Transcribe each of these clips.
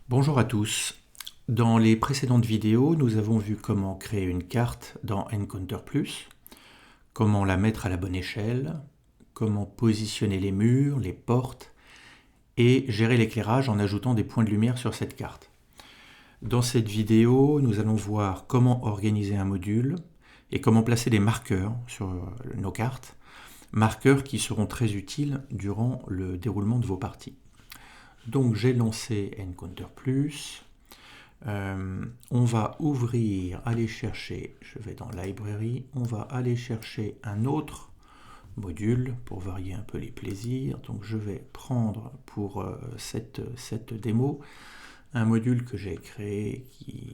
Bonjour à tous. Dans les précédentes vidéos, nous avons vu comment créer une carte dans Encounter+, comment la mettre à la bonne échelle, comment positionner les murs, les portes et gérer l'éclairage en ajoutant des points de lumière sur cette carte. Dans cette vidéo, nous allons voir comment organiser un module et comment placer des marqueurs sur nos cartes, marqueurs qui seront très utiles durant le déroulement de vos parties. Donc j'ai lancé Encounter+. On va ouvrir, aller chercher, je vais dans Library, on va aller chercher un autre module pour varier un peu les plaisirs. Donc je vais prendre pour cette démo un module que j'ai créé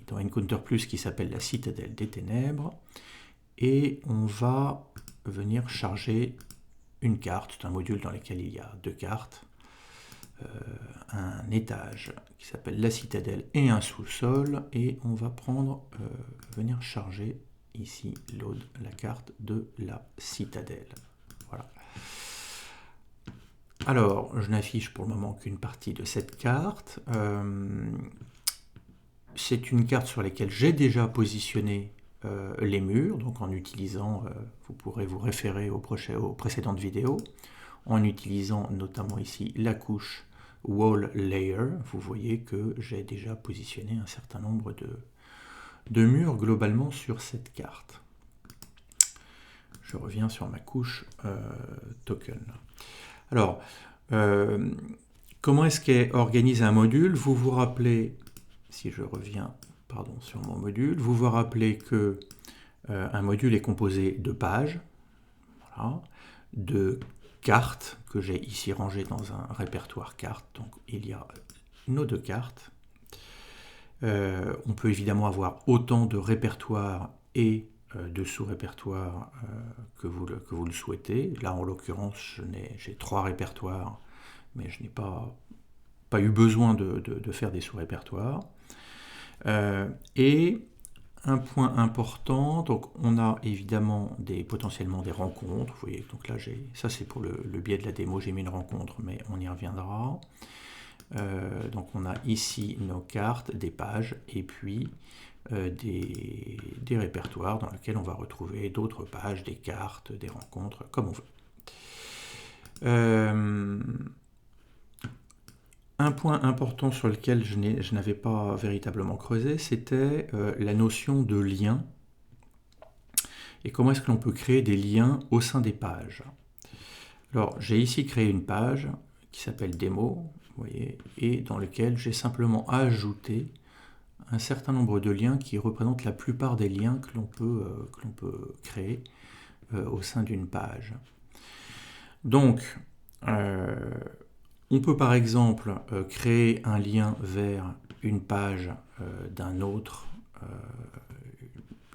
dans Encounter+, qui s'appelle la Citadelle des Ténèbres. Et on va venir charger une carte, c'est un module dans lequel il y a deux cartes. Un étage qui s'appelle la citadelle et un sous-sol, et on va venir charger ici la carte de la citadelle. Voilà. Alors, je n'affiche pour le moment qu'une partie de cette carte. C'est une carte sur laquelle j'ai déjà positionné les murs, donc en utilisant, vous pourrez vous référer aux précédentes vidéos, en utilisant notamment ici la couche Wall Layer. Vous voyez que j'ai déjà positionné un certain nombre de murs globalement sur cette carte. Je reviens sur ma couche Token. Alors, comment est-ce qu'est organisé un module? Vous vous rappelez, si je reviens sur mon module, vous vous rappelez que un module est composé de pages, voilà, de cartes que j'ai ici rangées dans un répertoire cartes. Donc il y a nos deux cartes. On peut évidemment avoir autant de répertoires et de sous-répertoires que vous le souhaitez. Là, en l'occurrence, j'ai 3 répertoires, mais je n'ai pas eu besoin de faire des sous-répertoires. Et un point important, donc on a évidemment potentiellement des rencontres. Vous voyez, donc là, ça c'est pour le biais de la démo, j'ai mis une rencontre, mais on y reviendra. Donc on a ici nos cartes, des pages, et puis des répertoires dans lesquels on va retrouver d'autres pages, des cartes, des rencontres, comme on veut. Un point important sur lequel je n'avais pas véritablement creusé, c'était la notion de lien. Et comment est-ce que l'on peut créer des liens au sein des pages? Alors, j'ai ici créé une page qui s'appelle Démo, vous voyez, et dans lequel j'ai simplement ajouté un certain nombre de liens qui représentent la plupart des liens que l'on peut créer au sein d'une page. Donc, on peut par exemple créer un lien vers une page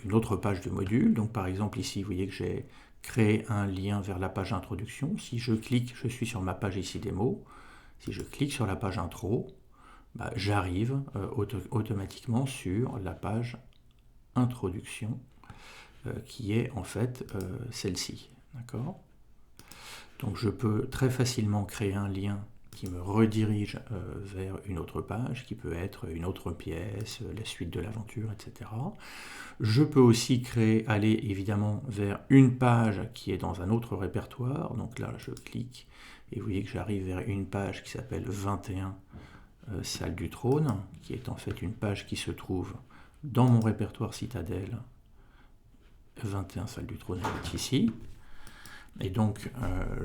une autre page de module. Donc par exemple ici, vous voyez que j'ai créé un lien vers la page introduction. Si je clique, je suis sur ma page ici démo. Si je clique sur la page intro, j'arrive automatiquement sur la page introduction qui est en fait celle-ci. D'accord ? Donc je peux très facilement créer un lien qui me redirige vers une autre page, qui peut être une autre pièce, la suite de l'aventure, etc. Je peux aussi aller évidemment vers une page qui est dans un autre répertoire. Donc là, je clique et vous voyez que j'arrive vers une page qui s'appelle 21 Salle du Trône, qui est en fait une page qui se trouve dans mon répertoire Citadelle. 21 Salle du Trône est ici. Et donc,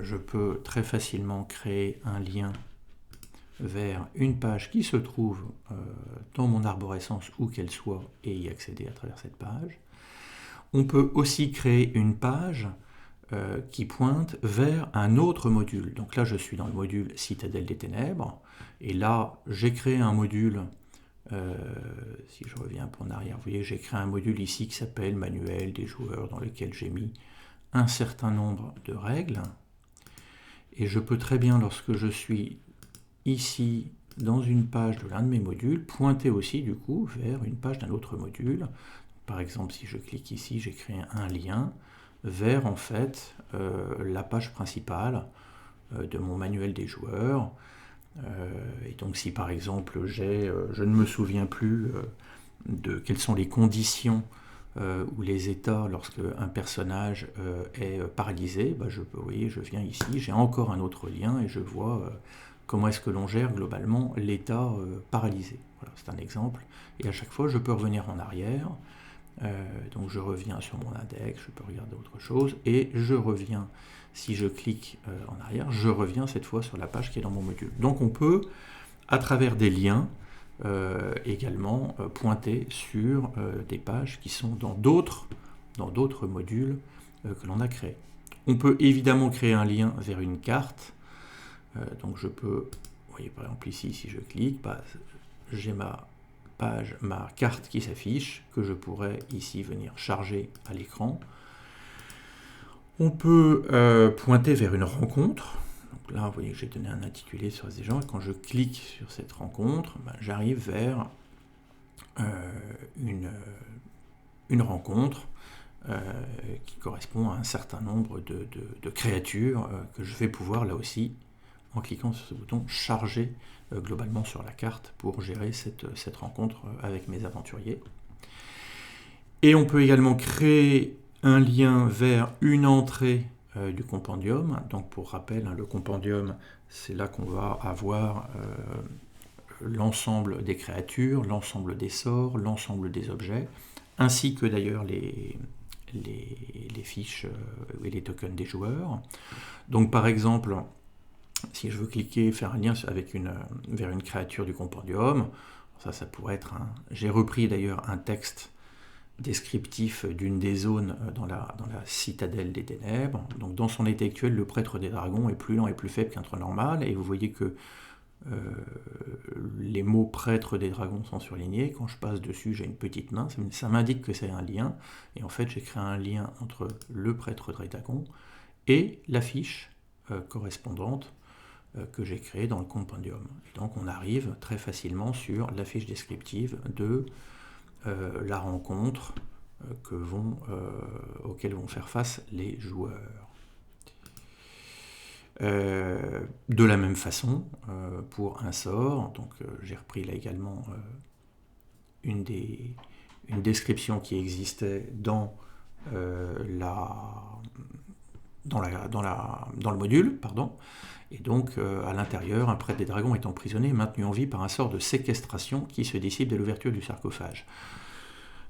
je peux très facilement créer un lien vers une page qui se trouve dans mon arborescence où qu'elle soit et y accéder à travers cette page. On peut aussi créer une page qui pointe vers un autre module. Donc là, je suis dans le module Citadelle des Ténèbres. Et là, j'ai créé un module, si je reviens un peu en arrière, vous voyez, j'ai créé un module ici qui s'appelle Manuel des joueurs, dans lequel j'ai mis un certain nombre de règles. Et je peux très bien, lorsque je suis ici dans une page de l'un de mes modules, pointer aussi du coup vers une page d'un autre module. Par exemple, si je clique ici, j'ai créé un lien vers en fait la page principale de mon manuel des joueurs. Et donc si par exemple je ne me souviens plus de quelles sont les conditions ou les états lorsque un personnage est paralysé, bah, vous voyez, je viens ici, j'ai encore un autre lien et je vois comment est-ce que l'on gère globalement l'état paralysé. Voilà, c'est un exemple. Et à chaque fois, je peux revenir en arrière. Donc je reviens sur mon index, je peux regarder autre chose, et je reviens, si je clique en arrière, je reviens cette fois sur la page qui est dans mon module. Donc on peut, à travers des liens, également pointer sur des pages qui sont dans d'autres modules que l'on a créés. On peut évidemment créer un lien vers une carte. Donc je peux, vous voyez par exemple ici, si je clique, bah, j'ai ma carte qui s'affiche, que je pourrais ici venir charger à l'écran. On peut pointer vers une rencontre. Donc là, vous voyez que j'ai donné un intitulé sur ces gens, et quand je clique sur cette rencontre, ben, j'arrive vers une rencontre qui correspond à un certain nombre de créatures que je vais pouvoir là aussi, en cliquant sur ce bouton, charger globalement sur la carte pour gérer cette rencontre avec mes aventuriers. Et on peut également créer un lien vers une entrée du compendium. Donc pour rappel, le compendium, c'est là qu'on va avoir l'ensemble des créatures, l'ensemble des sorts, l'ensemble des objets, ainsi que d'ailleurs les fiches et les tokens des joueurs. Donc par exemple, si je veux cliquer, faire un lien vers une créature du compendium, ça pourrait être j'ai repris d'ailleurs un texte descriptif d'une des zones dans la citadelle des ténèbres. Donc dans son état actuel, le prêtre des dragons est plus lent et plus faible qu'un trou normal, et vous voyez que les mots prêtre des dragons sont surlignés. Quand je passe dessus, j'ai une petite main, ça m'indique que c'est un lien, et en fait j'ai créé un lien entre le prêtre des dragons et la fiche correspondante que j'ai créée dans le compendium. Et donc on arrive très facilement sur la fiche descriptive de la rencontre auxquelles vont faire face les joueurs. De la même façon, pour un sort, donc j'ai repris là également une description qui existait dans le module, pardon. Et donc, à l'intérieur, un prêtre des dragons est emprisonné et maintenu en vie par un sort de séquestration qui se dissipe dès l'ouverture du sarcophage.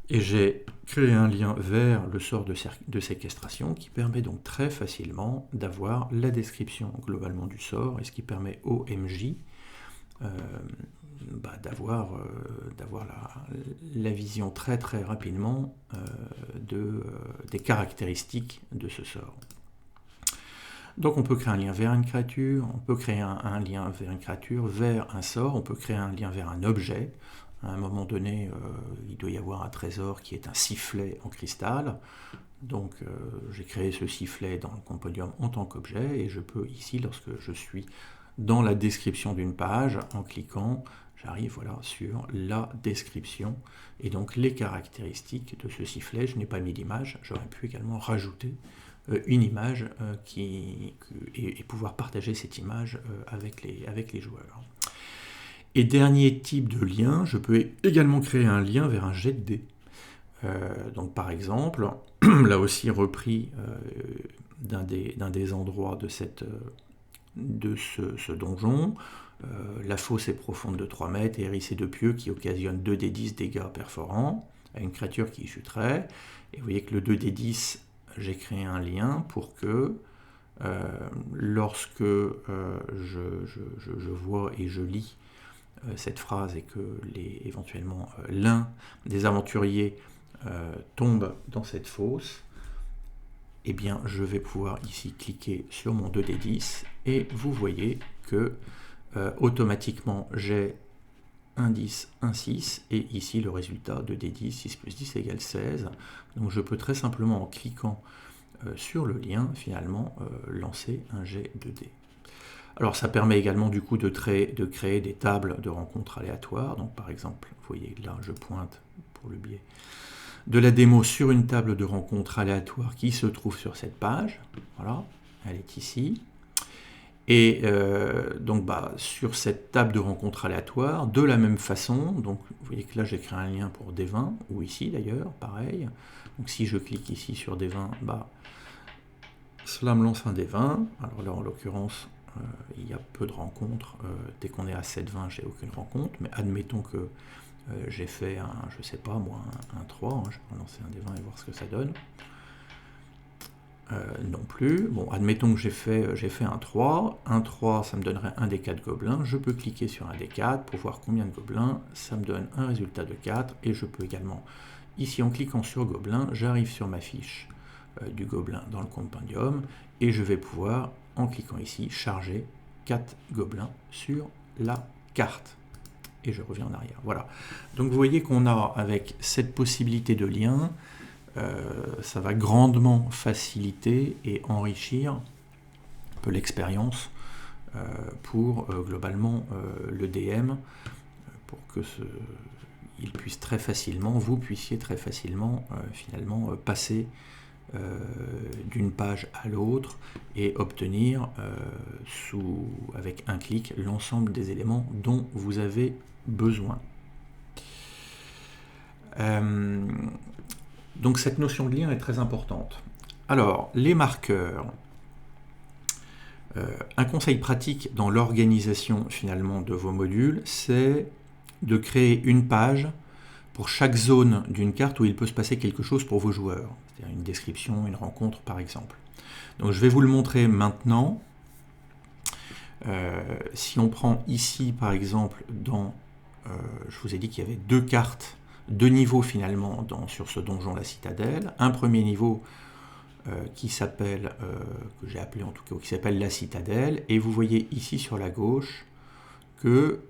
Et j'ai créé un lien vers le sort de séquestration qui permet donc très facilement d'avoir la description globalement du sort, et ce qui permet au MJ d'avoir la vision très très rapidement des caractéristiques de ce sort. Donc on peut créer un lien vers une créature, on peut créer un lien vers une créature, vers un sort, on peut créer un lien vers un objet. À un moment donné, il doit y avoir un trésor qui est un sifflet en cristal. Donc j'ai créé ce sifflet dans le compendium en tant qu'objet, et je peux ici, lorsque je suis dans la description d'une page, en cliquant, j'arrive sur la description et donc les caractéristiques de ce sifflet. Je n'ai pas mis d'image, j'aurais pu également rajouter une image et pouvoir partager cette image avec les joueurs. Et dernier type de lien, je peux également créer un lien vers un jet de dés. Donc par exemple, là aussi repris d'un des endroits de ce donjon, la fosse est profonde de 3 mètres et hérissée de pieux qui occasionnent 2d10 dégâts perforants à une créature qui y chuterait. Et vous voyez que le 2d10, j'ai créé un lien pour que lorsque je vois et je lis cette phrase et que éventuellement l'un des aventuriers tombe dans cette fosse, eh bien je vais pouvoir ici cliquer sur mon 2d10 et vous voyez que automatiquement j'ai un 10, un 6, et ici le résultat de D10, 6 plus 10 égale 16. Donc je peux très simplement, en cliquant sur le lien, finalement lancer un jet de dés. Alors ça permet également du coup de créer des tables de rencontres aléatoires. Donc par exemple, vous voyez là je pointe pour le biais de la démo sur une table de rencontres aléatoire qui se trouve sur cette page. Voilà, elle est ici. Et donc sur cette table de rencontre aléatoire, de la même façon, donc vous voyez que là j'ai créé un lien pour D20, ou ici d'ailleurs, pareil. Donc si je clique ici sur D20, cela me lance un D20. Alors là en l'occurrence, il y a peu de rencontres. Dès qu'on est à 7,20, j'ai aucune rencontre, mais admettons que j'ai fait je sais pas moi, un 3, je vais lancer un D20 et voir ce que ça donne. Non plus. Bon, admettons que j'ai fait un 3. Un 3, ça me donnerait un des 4 gobelins. Je peux cliquer sur un des 4 pour voir combien de gobelins. Ça me donne un résultat de 4. Et je peux également, ici en cliquant sur gobelin, j'arrive sur ma fiche du gobelin dans le compendium. Et je vais pouvoir, en cliquant ici, charger 4 gobelins sur la carte. Et je reviens en arrière. Voilà. Donc vous voyez qu'on a, avec cette possibilité de lien, ça va grandement faciliter et enrichir un peu l'expérience pour globalement le DM, pour que il puisse très facilement, vous puissiez très facilement finalement passer d'une page à l'autre et obtenir avec un clic l'ensemble des éléments dont vous avez besoin. Donc cette notion de lien est très importante. Alors, les marqueurs. Un conseil pratique dans l'organisation finalement de vos modules, c'est de créer une page pour chaque zone d'une carte où il peut se passer quelque chose pour vos joueurs. C'est-à-dire une description, une rencontre par exemple. Donc je vais vous le montrer maintenant. Si on prend ici par exemple je vous ai dit qu'il y avait deux cartes, deux niveaux finalement sur ce donjon la citadelle. Un premier niveau qui s'appelle, que j'ai appelé en tout cas, qui s'appelle la citadelle, et vous voyez ici sur la gauche que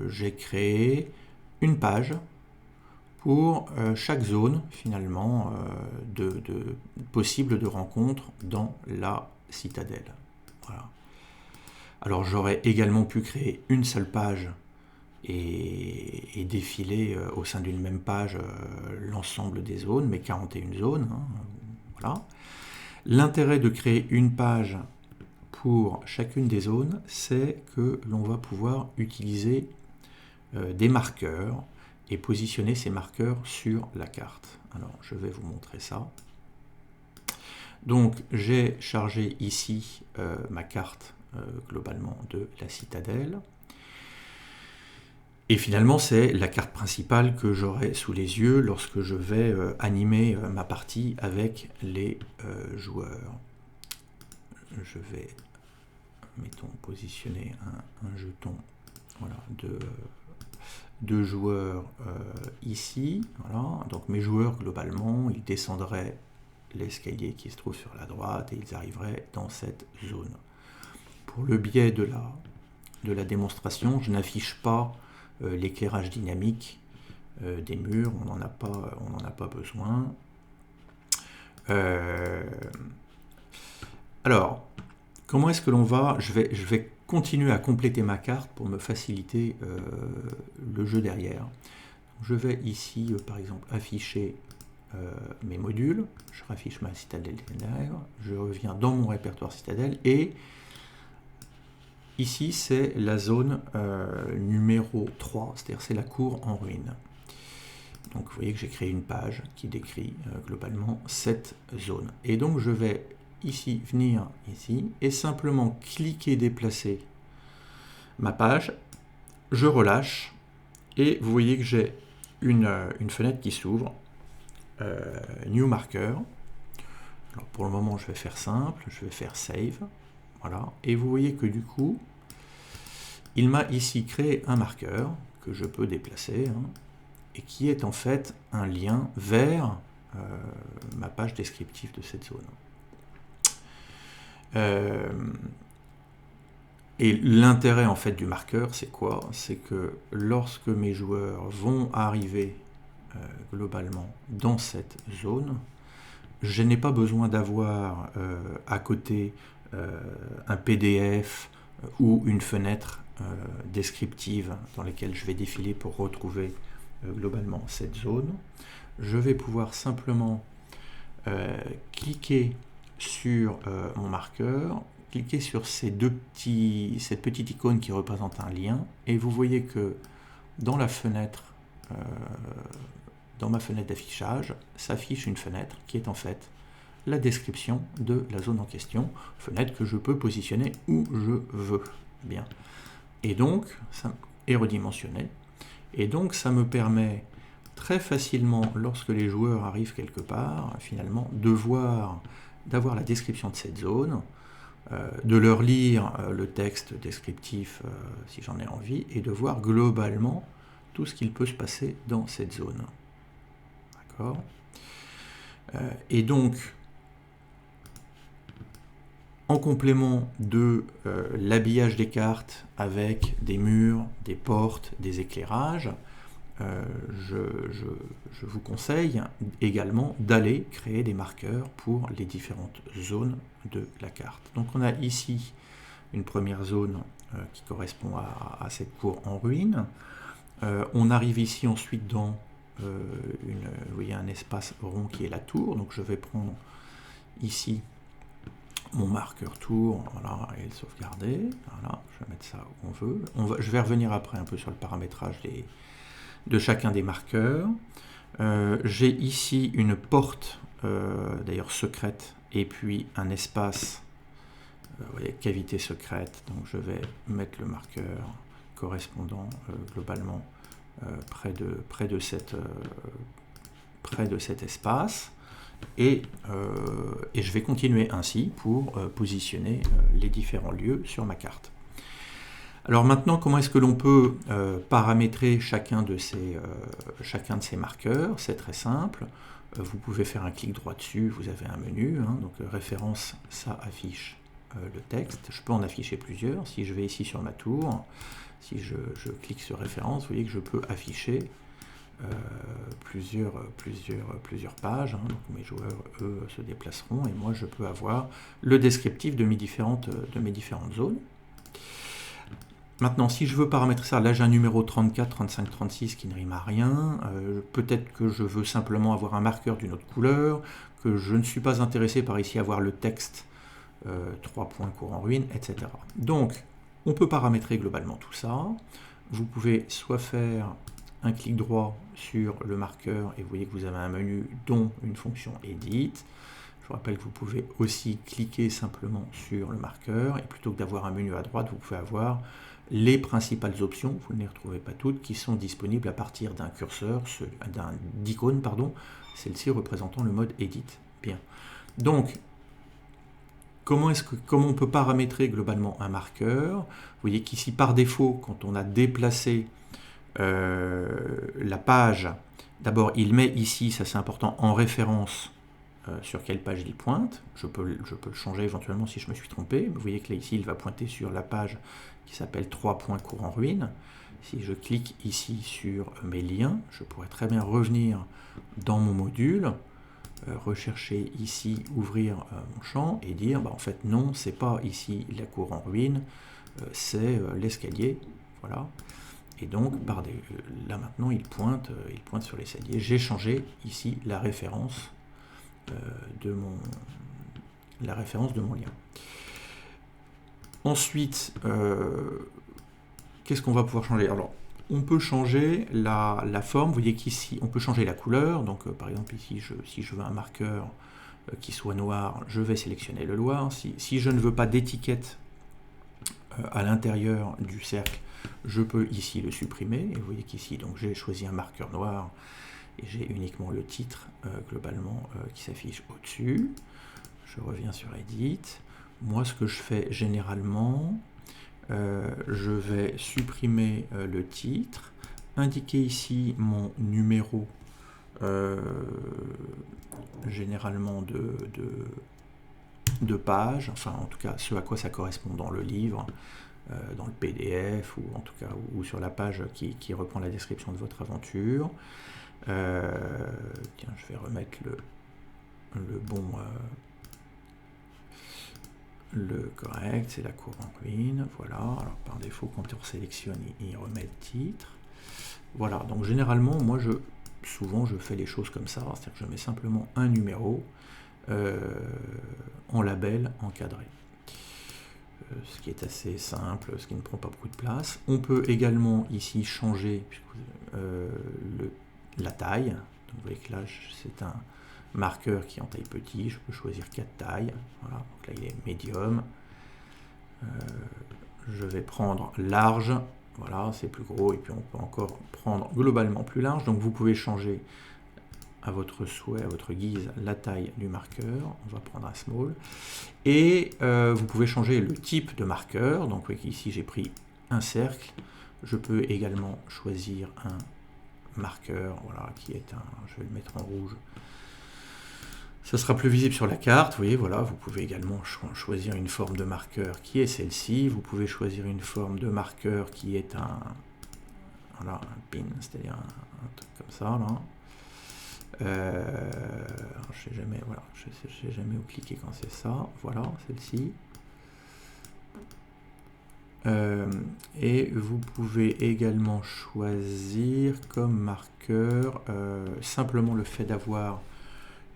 j'ai créé une page pour chaque zone finalement possible de rencontre dans la citadelle. Voilà. Alors j'aurais également pu créer une seule page et défiler au sein d'une même page l'ensemble des zones, mes 41 zones. Voilà. L'intérêt de créer une page pour chacune des zones, c'est que l'on va pouvoir utiliser des marqueurs et positionner ces marqueurs sur la carte. Alors, je vais vous montrer ça. Donc, j'ai chargé ici ma carte globalement de la citadelle. Et finalement, c'est la carte principale que j'aurai sous les yeux lorsque je vais animer ma partie avec les joueurs. Je vais, mettons, positionner un jeton voilà, de joueurs ici. Voilà. Donc mes joueurs, globalement, ils descendraient l'escalier qui se trouve sur la droite et ils arriveraient dans cette zone. Pour le biais de la démonstration, je n'affiche pas l'éclairage dynamique des murs, on n'en a pas besoin. Alors, comment est-ce que l'on va je vais continuer à compléter ma carte pour me faciliter le jeu derrière. Je vais ici, par exemple, afficher mes modules. Je raffiche ma citadelle ténèbres. Je reviens dans mon répertoire citadelle et ici, c'est la zone numéro 3, c'est-à-dire c'est la cour en ruine. Donc vous voyez que j'ai créé une page qui décrit globalement cette zone. Et donc je vais ici venir ici et simplement cliquer déplacer ma page. Je relâche et vous voyez que j'ai une fenêtre qui s'ouvre. New Marker. Alors pour le moment, je vais faire simple, je vais faire Save. Voilà. Et vous voyez que du coup, il m'a ici créé un marqueur que je peux déplacer et qui est en fait un lien vers ma page descriptive de cette zone. Et l'intérêt en fait du marqueur, c'est quoi? C'est que lorsque mes joueurs vont arriver globalement dans cette zone, je n'ai pas besoin d'avoir à côté un PDF ou une fenêtre descriptive dans laquelle je vais défiler pour retrouver globalement cette zone. Je vais pouvoir simplement cliquer sur mon marqueur, cliquez sur cette petite icône qui représente un lien, et vous voyez que dans la fenêtre, dans ma fenêtre d'affichage, s'affiche une fenêtre qui est en fait la description de la zone en question, fenêtre que je peux positionner où je veux. Bien. Et donc, ça est redimensionné. Et donc, ça me permet très facilement, lorsque les joueurs arrivent quelque part, finalement, d'avoir la description de cette zone, de leur lire le texte descriptif si j'en ai envie, et de voir globalement tout ce qu'il peut se passer dans cette zone. D'accord ? Et donc, en complément de l'habillage des cartes avec des murs, des portes, des éclairages, je vous conseille également d'aller créer des marqueurs pour les différentes zones de la carte. Donc on a ici une première zone qui correspond à cette cour en ruine. On arrive ici ensuite dans vous voyez un espace rond qui est la tour. Donc je vais prendre ici mon marqueur tour, voilà, et le sauvegarder. Voilà, je vais mettre ça où on veut. Je vais revenir après un peu sur le paramétrage de chacun des marqueurs. J'ai ici une porte, d'ailleurs secrète, et puis un espace, vous voyez, cavité secrète. Donc je vais mettre le marqueur correspondant globalement près de cet espace. Et je vais continuer ainsi pour positionner les différents lieux sur ma carte. Alors maintenant, comment est-ce que l'on peut paramétrer chacun de ces marqueurs? C'est très simple. Vous pouvez faire un clic droit dessus, vous avez un menu, hein, donc référence, ça affiche le texte. Je peux en afficher plusieurs. Si je vais ici sur ma tour, si je clique sur référence, vous voyez que je peux afficher plusieurs pages, hein. Donc mes joueurs, eux, se déplaceront, et moi je peux avoir le descriptif de mes différentes zones. Maintenant, si je veux paramétrer ça, là j'ai un numéro 34, 35, 36 qui ne rime à rien. Peut-être que je veux simplement avoir un marqueur d'une autre couleur, que je ne suis pas intéressé par ici avoir le texte 3 points cours en ruine, etc. Donc, on peut paramétrer globalement tout ça. Vous pouvez soit faire un clic droit sur le marqueur, et vous voyez que vous avez un menu dont une fonction Edit. Je vous rappelle que vous pouvez aussi cliquer simplement sur le marqueur, et plutôt que d'avoir un menu à droite, vous pouvez avoir les principales options, vous ne les retrouvez pas toutes, qui sont disponibles à partir d'un curseur, d'icône, pardon, celle-ci représentant le mode Edit. Bien. Donc, comment on peut paramétrer globalement un marqueur? Vous voyez qu'ici, par défaut, quand on a déplacé la page, d'abord il met ici, ça c'est important, en référence sur quelle page il pointe. Je peux le changer éventuellement si je me suis trompé. Vous voyez que là ici il va pointer sur la page qui s'appelle 3 points cours en ruine. Si je clique ici sur mes liens, je pourrais très bien revenir dans mon module, rechercher ici, ouvrir mon champ et dire en fait non, c'est pas ici la cour en ruine, c'est l'escalier. Voilà. Et donc, là maintenant, il pointe sur l'escalier. J'ai changé ici la référence de mon lien. Ensuite, qu'est-ce qu'on va pouvoir changer? Alors, on peut changer la forme. Vous voyez qu'ici, on peut changer la couleur. Donc, par exemple, ici, si je veux un marqueur qui soit noir, je vais sélectionner le noir. Si je ne veux pas d'étiquette à l'intérieur du cercle, je peux ici le supprimer. Et vous voyez qu'ici, donc j'ai choisi un marqueur noir et j'ai uniquement le titre globalement qui s'affiche au-dessus. Je reviens sur Edit. Moi, ce que je fais généralement, je vais supprimer le titre, indiquer ici mon numéro généralement de page, enfin en tout cas ce à quoi ça correspond dans le livre, dans le PDF, ou en tout cas ou sur la page qui reprend la description de votre aventure. Tiens, je vais remettre le correct, c'est la cour en ruine. Voilà, alors par défaut quand on sélectionne, il remet le titre. Voilà, donc généralement moi souvent je fais les choses comme ça, c'est-à-dire que je mets simplement un numéro en label encadré. ce qui est assez simple, ce qui ne prend pas beaucoup de place. On peut également ici changer la taille. Donc, vous voyez que là, c'est un marqueur qui est en taille petit. Je peux choisir 4 tailles. Voilà. Donc là, il est médium. Je vais prendre large. Voilà, c'est plus gros. Et puis, on peut encore prendre globalement plus large. Donc, vous pouvez changer à votre souhait, à votre guise, la taille du marqueur. On va prendre un small. Et vous pouvez changer le type de marqueur. Donc ici j'ai pris un cercle. Je peux également choisir un marqueur, voilà, qui est un, je vais le mettre en rouge. Ça sera plus visible sur la carte. Vous voyez, voilà, vous pouvez également choisir une forme de marqueur qui est celle-ci. Vous pouvez choisir une forme de marqueur qui est un, voilà, un pin, c'est-à-dire un truc comme ça, là. Je sais jamais, voilà, je sais jamais où cliquer quand c'est ça. Voilà, celle-ci. Et vous pouvez également choisir comme marqueur simplement le fait d'avoir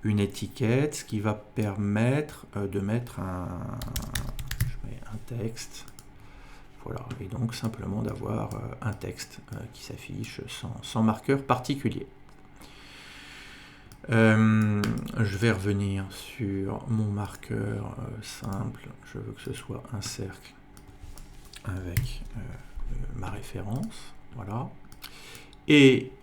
une étiquette, ce qui va permettre de mettre je mets un texte. Voilà, et donc simplement d'avoir un texte qui s'affiche sans marqueur particulier. Je vais revenir sur mon marqueur simple. Je veux que ce soit un cercle avec ma référence. Voilà. Et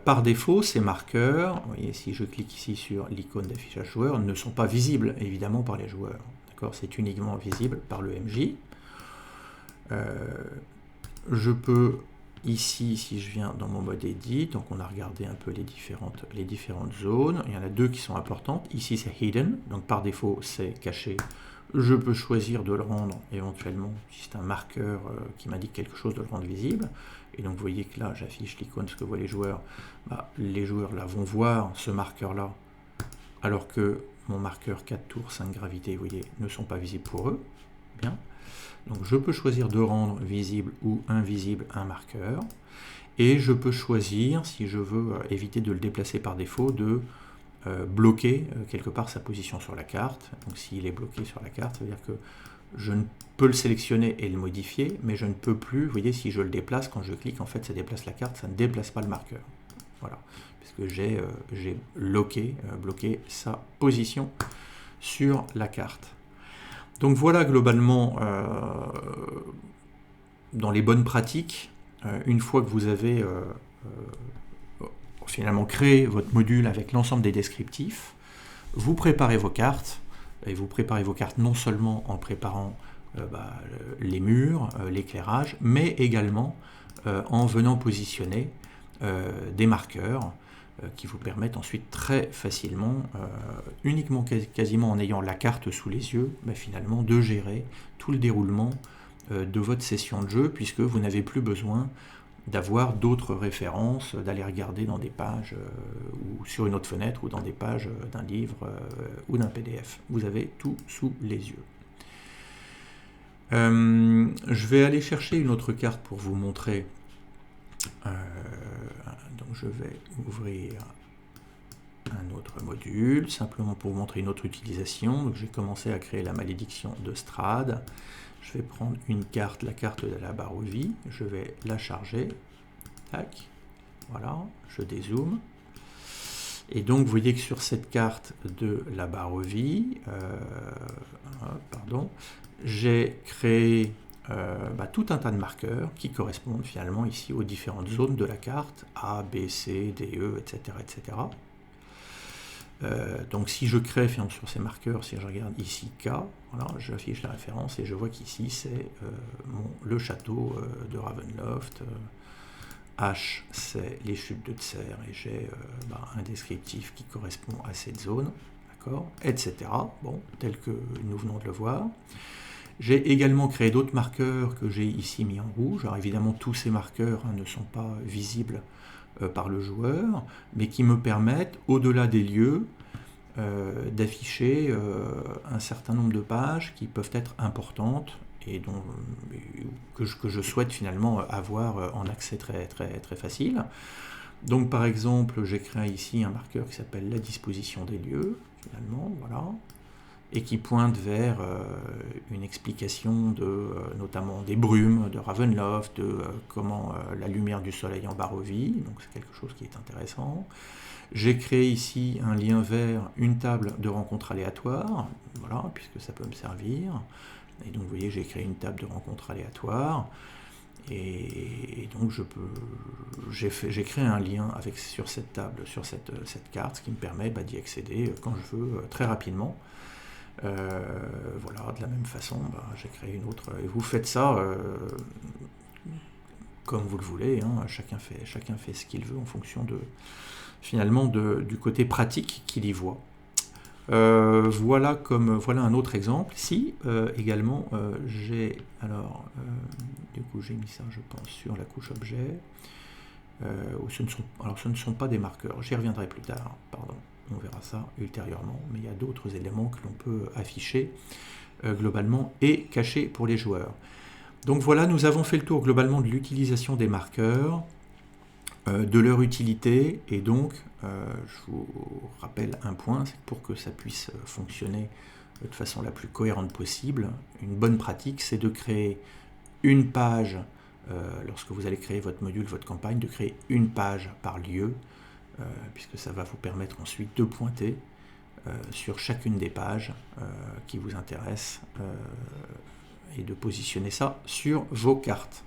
par défaut, ces marqueurs, vous voyez, si je clique ici sur l'icône d'affichage joueur, ne sont pas visibles évidemment par les joueurs. C'est uniquement visible par le MJ. Je peux ici, si je viens dans mon mode edit, donc on a regardé un peu les différentes zones, il y en a deux qui sont importantes. Ici c'est hidden, donc par défaut c'est caché. Je peux choisir de le rendre éventuellement, si c'est un marqueur qui m'indique quelque chose, de le rendre visible. Et donc vous voyez que là j'affiche l'icône, ce que voient les joueurs. Les joueurs là vont voir ce marqueur là, alors que mon marqueur 4 tours, 5 gravités, vous voyez, ne sont pas visibles pour eux. Bien. Donc je peux choisir de rendre visible ou invisible un marqueur. Et je peux choisir, si je veux éviter de le déplacer par défaut, de bloquer quelque part sa position sur la carte. Donc s'il est bloqué sur la carte, ça veut dire que je ne peux le sélectionner et le modifier, mais je ne peux plus, vous voyez, si je le déplace, quand je clique, en fait ça déplace la carte, ça ne déplace pas le marqueur. Voilà, puisque j'ai bloqué sa position sur la carte. Donc voilà globalement dans les bonnes pratiques, une fois que vous avez finalement créé votre module avec l'ensemble des descriptifs, vous préparez vos cartes, et vous préparez vos cartes non seulement en préparant les murs, l'éclairage, mais également en venant positionner des marqueurs qui vous permettent ensuite très facilement, uniquement quasiment en ayant la carte sous les yeux, finalement de gérer tout le déroulement de votre session de jeu, puisque vous n'avez plus besoin d'avoir d'autres références, d'aller regarder dans des pages ou sur une autre fenêtre ou dans des pages d'un livre ou d'un PDF. Vous avez tout sous les yeux. Je vais aller chercher une autre carte pour vous montrer. Donc je vais ouvrir un autre module, simplement pour vous montrer une autre utilisation. Donc j'ai commencé à créer la malédiction de Strahd. Je vais prendre une carte, la carte de la Barovie, je vais la charger. Tac, voilà, je dézoome. Et donc vous voyez que sur cette carte de la Barovie, j'ai créé tout un tas de marqueurs qui correspondent finalement ici aux différentes zones de la carte, A, B, C, D, E, etc. etc. Donc si je crée finalement sur ces marqueurs, si je regarde ici K, voilà, j'affiche la référence et je vois qu'ici c'est le château de Ravenloft, H c'est les chutes de Tser et j'ai un descriptif qui correspond à cette zone, d'accord, etc. Bon, tel que nous venons de le voir. J'ai également créé d'autres marqueurs que j'ai ici mis en rouge. Alors évidemment tous ces marqueurs ne sont pas visibles par le joueur, mais qui me permettent, au-delà des lieux, d'afficher un certain nombre de pages qui peuvent être importantes et que je souhaite finalement avoir en accès très, très, très facile. Donc par exemple, j'ai créé ici un marqueur qui s'appelle la disposition des lieux, finalement, voilà. et qui pointe vers une explication de notamment des brumes de Ravenloft, de comment la lumière du soleil en Barovie, donc c'est quelque chose qui est intéressant. J'ai créé ici un lien vers une table de rencontres aléatoires, voilà, puisque ça peut me servir. Et donc vous voyez, j'ai créé une table de rencontres aléatoires. Et donc j'ai créé un lien sur cette table, sur cette carte, ce qui me permet d'y accéder quand je veux très rapidement. Voilà, de la même façon, j'ai créé une autre. Et vous faites ça comme vous le voulez, hein, chacun fait ce qu'il veut en fonction finalement du côté pratique qu'il y voit. Voilà un autre exemple. Ici également j'ai du coup j'ai mis ça, je pense, sur la couche objet. Ce ne sont pas des marqueurs. J'y reviendrai plus tard. Pardon. On verra ça ultérieurement. Mais il y a d'autres éléments que l'on peut afficher globalement et cacher pour les joueurs. Donc voilà, nous avons fait le tour globalement de l'utilisation des marqueurs, de leur utilité, et donc je vous rappelle un point, c'est que pour que ça puisse fonctionner de façon la plus cohérente possible, une bonne pratique, c'est de créer une page, lorsque vous allez créer votre module, votre campagne, de créer une page par lieu, puisque ça va vous permettre ensuite de pointer sur chacune des pages qui vous intéressent et de positionner ça sur vos cartes.